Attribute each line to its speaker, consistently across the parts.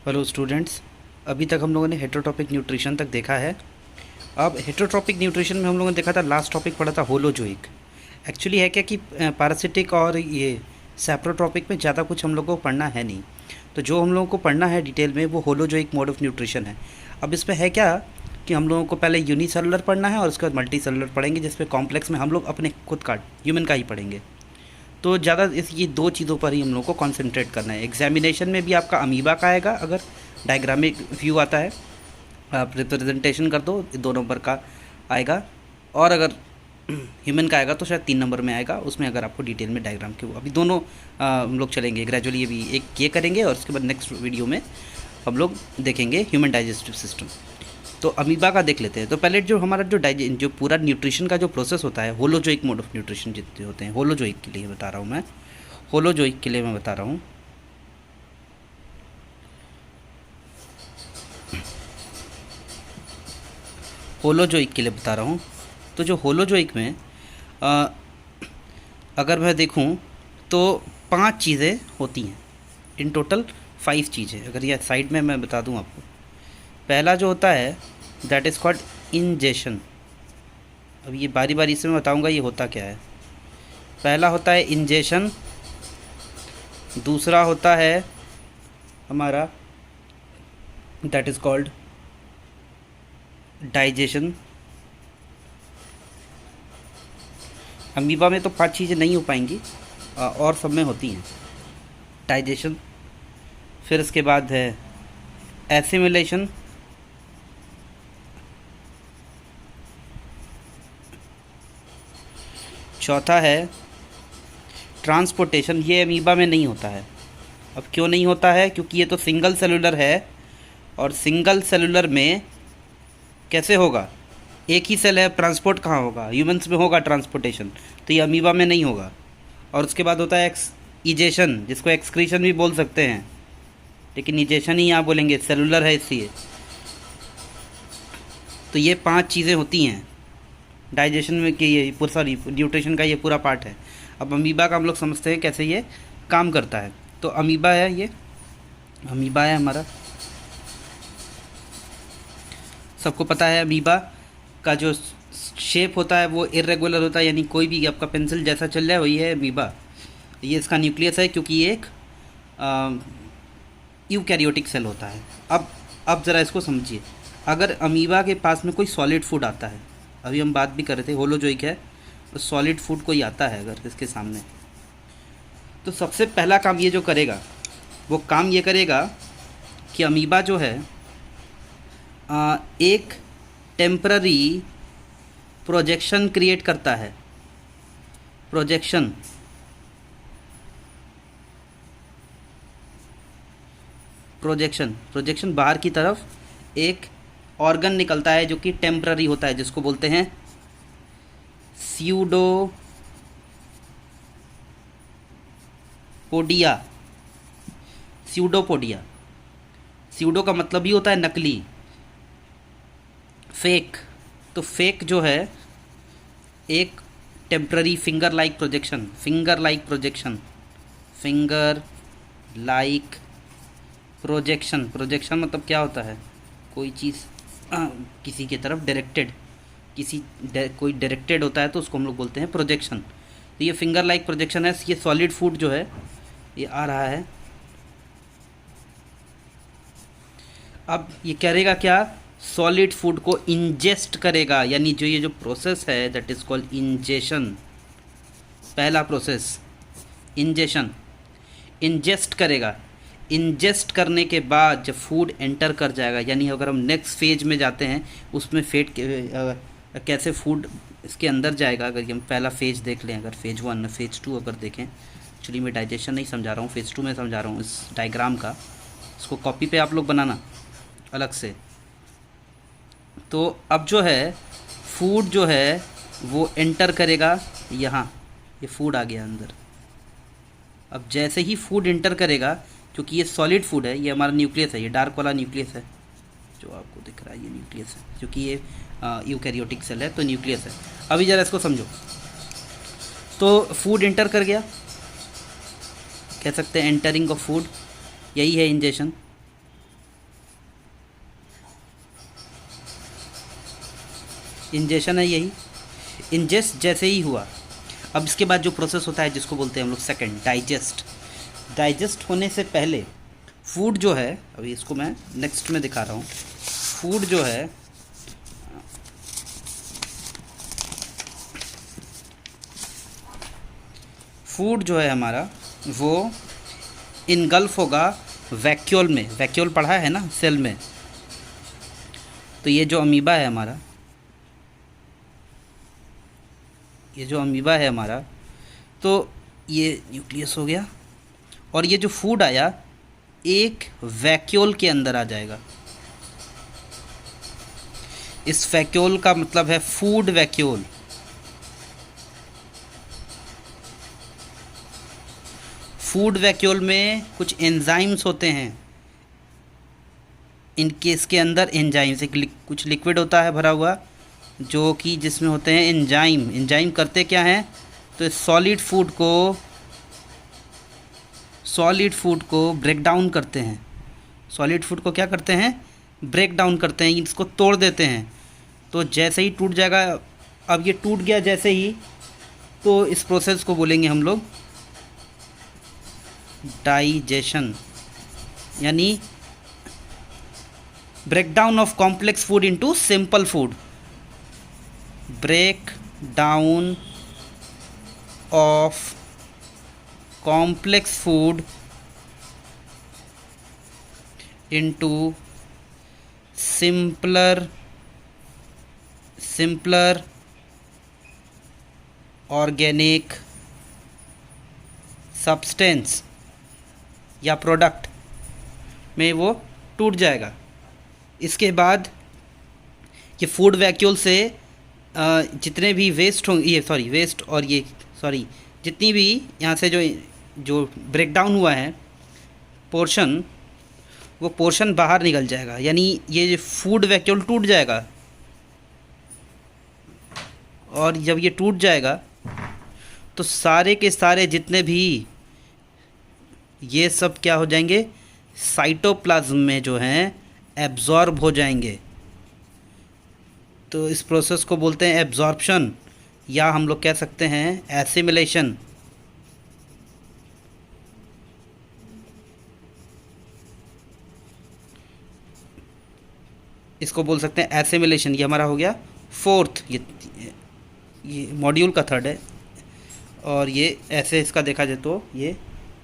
Speaker 1: Hello students. अभी तक हम लोगों ने हेटेरोट्रॉपिक न्यूट्रिशन तक देखा है। अब हेटेरोट्रॉपिक न्यूट्रिशन में हम लोगों ने देखा था, लास्ट टॉपिक पढ़ा था होलोजोइक। एक्चुअली है क्या कि पैरासिटिक और ये सैप्रोट्रॉपिक में ज़्यादा कुछ हम लोग को पढ़ना है नहीं। तो जो हम लोगों को पढ़ना है डिटेल में वो होलोजोइक मोड ऑफ न्यूट्रिशन है। अब इसमें है क्या कि हम लोगों को पहले यूनिसेलुलर पढ़ना है और उसके बाद मल्टी सेलुलर पढ़ेंगे, जिसमें कॉम्प्लेक्स में हम लोग अपने खुद का ह्यूमन का ही पढ़ेंगे। तो ज़्यादा इस ये दो चीज़ों पर ही हम लोग को कंसंट्रेट करना है। एग्जामिनेशन में भी आपका अमीबा का आएगा, अगर डायग्रामिक व्यू आता है आप रिप्रेजेंटेशन कर दो, 2 नंबर का आएगा। और अगर ह्यूमन का आएगा तो शायद 3 नंबर में आएगा, उसमें अगर आपको डिटेल में डायग्राम के अभी दोनों हम लोग चलेंगे ग्रेजुअली। अभी एक ये करेंगे और उसके बाद नेक्स्ट वीडियो में हम लोग देखेंगे ह्यूमन डाइजेस्टिव सिस्टम। तो अमीबा का देख लेते हैं। तो पहले जो हमारा जो पूरा न्यूट्रिशन का जो प्रोसेस होता है, होलोजोइक मोड ऑफ न्यूट्रिशन जितने होते हैं, होलोजोइक के लिए बता रहा हूँ मैं, होलोजोइक के लिए मैं बता रहा हूँ। होलोजोइक के लिए बता रहा हूँ। तो जो होलोजोइक में अगर मैं देखूँ तो 5 चीज़ें होती हैं इन टोटल, 5 चीज़ें। अगर ये साइड में मैं बता दूँ आपको, पहला जो होता है दैट इज़ कॉल्ड इंजेशन। अब ये बारी बारी से मैं बताऊँगा ये होता क्या है। पहला होता है इंजेशन, दूसरा होता है हमारा that is called digestion. Amoeba में तो 5 चीज़ें नहीं हो पाएंगी, और सब में होती हैं। डाइजेशन, फिर इसके बाद है एसिमिलेशन, चौथा है ट्रांसपोर्टेशन। ये अमीबा में नहीं होता है। अब क्यों नहीं होता है? क्योंकि ये तो सिंगल सेलुलर है, और सिंगल सेलुलर में कैसे होगा? एक ही सेल है, ट्रांसपोर्ट कहाँ होगा? ह्यूमंस में होगा ट्रांसपोर्टेशन, तो ये अमीबा में नहीं होगा। और उसके बाद होता है इजेशन, जिसको एक्सक्रीशन भी बोल सकते हैं, लेकिन इजेशन ही यहाँ बोलेंगे, सेलुलर है इसलिए। तो ये 5 चीज़ें होती हैं डाइजेशन में कि ये पूरा, सॉरी, न्यूट्रिशन का ये पूरा पार्ट है। अब अमीबा का हम लोग समझते हैं कैसे ये काम करता है। तो अमीबा है, ये अमीबा है हमारा, सबको पता है। अमीबा का जो शेप होता है वो इरेगुलर होता है, यानी कोई भी आपका पेंसिल जैसा चल रहा है वही है अमीबा। ये इसका न्यूक्लियस है, क्योंकि ये एक यूकैरियोटिक सेल होता है। अब ज़रा इसको समझिए। अगर अमीबा के पास में कोई सॉलिड फूड आता है, अभी हम बात भी कर रहे थे होलोजोइक है, तो सॉलिड फूड कोई आता है अगर इसके सामने, तो सबसे पहला काम ये जो करेगा वो काम ये करेगा कि अमीबा जो है एक टेम्पररी प्रोजेक्शन क्रिएट करता है। प्रोजेक्शन, प्रोजेक्शन बाहर की तरफ एक ऑर्गन निकलता है जो कि टेम्पररी होता है, जिसको बोलते हैं स्यूडोपोडिया। स्यूडोपोडिया, स्यूडो का मतलब ही होता है नकली, फेक। तो फेक जो है एक temporary finger like projection, finger like projection, finger like projection. Projection मतलब क्या होता है? कोई चीज़ किसी की तरफ डायरेक्टेड, कोई डायरेक्टेड होता है तो उसको हम लोग बोलते हैं प्रोजेक्शन। तो ये फिंगर लाइक प्रोजेक्शन है। ये सॉलिड फूड जो है ये आ रहा है। अब ये करेगा क्या? सॉलिड फूड को इंजेस्ट करेगा, यानी जो ये जो प्रोसेस है दैट इज़ कॉल्ड इंजेशन। पहला प्रोसेस इंजेशन, इंजेस्ट करेगा। इंजेस्ट करने के बाद जब फूड एंटर कर जाएगा, यानी अगर हम नेक्स्ट फेज में जाते हैं उसमें कैसे फूड इसके अंदर जाएगा, अगर हम पहला फेज देख लें, अगर फेज 1 फेज 2 अगर देखें, एक्चुअली मैं डाइजेशन नहीं समझा रहा हूँ, फेज 2 में समझा रहा हूँ इस डायग्राम का। इसको कॉपी पे आप लोग बनाना अलग से। तो अब जो है फूड जो है वो एंटर करेगा यहाँ, ये फूड आ गया अंदर। अब जैसे ही फूड एंटर करेगा, क्योंकि ये सॉलिड फूड है, ये हमारा न्यूक्लियस है, ये डार्क वाला न्यूक्लियस है जो आपको दिख रहा है, ये न्यूक्लियस है, क्योंकि ये यूकैरियोटिक सेल है तो न्यूक्लियस है। अभी ज़रा इसको समझो। तो फूड एंटर कर गया, कह सकते हैं एंटरिंग ऑफ फूड, यही है इंजेशन। इंजेशन है यही, इंजेस्ट जैसे ही हुआ। अब इसके बाद जो प्रोसेस होता है जिसको बोलते हैं हम लोग सेकंड, डाइजेस्ट। डाइजेस्ट होने से पहले फूड जो है, अभी इसको मैं नेक्स्ट में दिखा रहा हूँ। फूड जो है हमारा, वो इनगल्फ होगा वैक्यूल में। वैक्यूल पढ़ा है ना सेल में। तो ये जो अमीबा है हमारा, तो ये न्यूक्लियस हो गया, और ये जो फूड आया एक वैक्यूल के अंदर आ जाएगा। इस वैक्यूल का मतलब है फूड वैक्यूल। फूड वैक्यूल में कुछ एंजाइम्स होते हैं, इनके इसके अंदर एंजाइम्स, कुछ लिक्विड होता है भरा हुआ, जो कि जिसमें होते हैं एंजाइम। एंजाइम करते क्या हैं, तो इस सॉलिड फूड को ब्रेक डाउन करते हैं। सॉलिड फूड को क्या करते हैं, ब्रेक डाउन करते हैं, इसको तोड़ देते हैं। तो जैसे ही टूट जाएगा, अब ये टूट गया जैसे ही, तो इस प्रोसेस को बोलेंगे हम लोग डाइजेशन, यानी break down of complex food into simple food. Break down of complex food into simpler organic substance या प्रोडक्ट में वो टूट जाएगा। इसके बाद ये फूड वैक्यूल से जितने भी वेस्ट होंगे, जितनी भी यहाँ से जो ब्रेक डाउन हुआ है पोर्शन, वो पोर्शन बाहर निकल जाएगा, यानी ये फूड वैक्यूल टूट जाएगा। और जब ये टूट जाएगा तो सारे के सारे जितने भी ये सब क्या हो जाएंगे, साइटोप्लाज्म में जो हैं एब्जॉर्ब हो जाएंगे। तो इस प्रोसेस को बोलते हैं एब्जॉर्प्शन, या हम लोग कह सकते हैं एसिमिलेशन। इसको बोल सकते हैं एसिमिलेशन। ये हमारा हो गया फोर्थ, ये मॉड्यूल का थर्ड है, और ये ऐसे इसका देखा जाए तो ये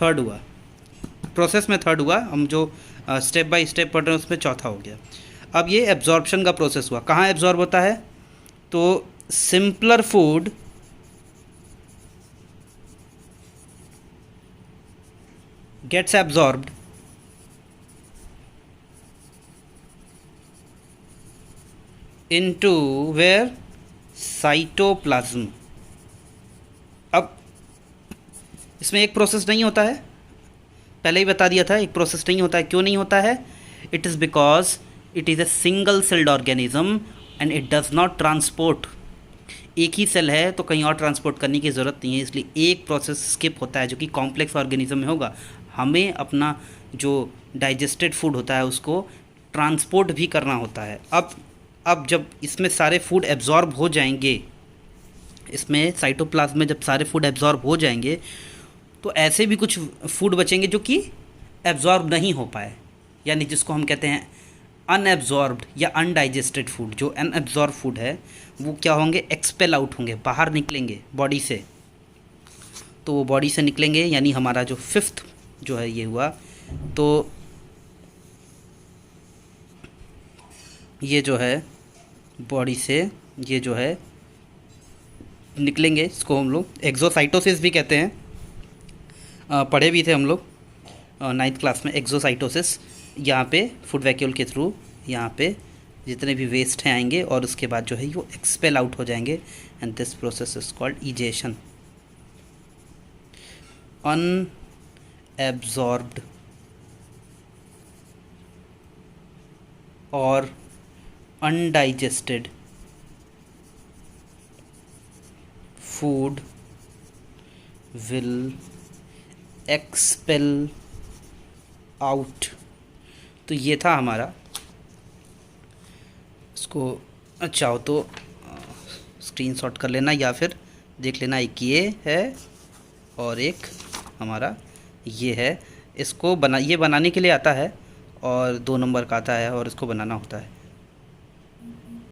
Speaker 1: थर्ड हुआ, प्रोसेस में थर्ड हुआ। हम जो स्टेप बाय स्टेप पढ़ रहे हैं उसमें चौथा हो गया। अब ये एब्जॉर्प्शन का प्रोसेस हुआ, कहाँ एब्जॉर्ब होता है, तो simpler food gets absorbed into where, cytoplasm. अब इसमें एक प्रोसेस नहीं होता है, पहले ही बता दिया था, एक प्रोसेस नहीं होता है। क्यों नहीं होता है, it is because it is a single celled organism and it does not transport. एक ही सेल है तो कहीं और ट्रांसपोर्ट करने की ज़रूरत नहीं है, इसलिए एक प्रोसेस स्किप होता है जो कि कॉम्प्लेक्स ऑर्गेनिज्म में होगा। हमें अपना जो डाइजेस्टेड फूड होता है उसको ट्रांसपोर्ट भी करना होता है। अब जब इसमें सारे फूड एब्जॉर्ब हो जाएंगे, इसमें साइटोप्लाज्म में जब सारे फूड एब्जॉर्ब हो जाएंगे, तो ऐसे भी कुछ फूड बचेंगे जो कि एब्जॉर्ब नहीं हो पाए, यानी जिसको हम कहते हैं अनएब्जॉर्ब्ड या अनडाइजेस्टेड फूड। जो अनएब्जॉर्ब फूड है वो क्या होंगे, एक्सपेल आउट होंगे, बाहर निकलेंगे बॉडी से। तो वो बॉडी से निकलेंगे, यानी हमारा जो फिफ्थ जो है ये हुआ। तो ये जो है बॉडी से ये जो है निकलेंगे, इसको हम लोग एक्सोसाइटोसिस भी कहते हैं। पढ़े भी थे हम लोग 9th क्लास में एक्सोसाइटोसिस। यहाँ पे फूड वैक्यूल के थ्रू यहाँ पे जितने भी वेस्ट हैं आएंगे और उसके बाद जो है वो एक्सपेल आउट हो जाएंगे, and this process is called egestion. Unabsorbed और undigested food will expel out। तो ये था हमारा, इसको चाहो तो स्क्रीनशॉट कर लेना, या फिर देख लेना, एक ये है और एक हमारा ये है। इसको ये बनाने के लिए आता है और 2 नंबर का आता है और इसको बनाना होता है।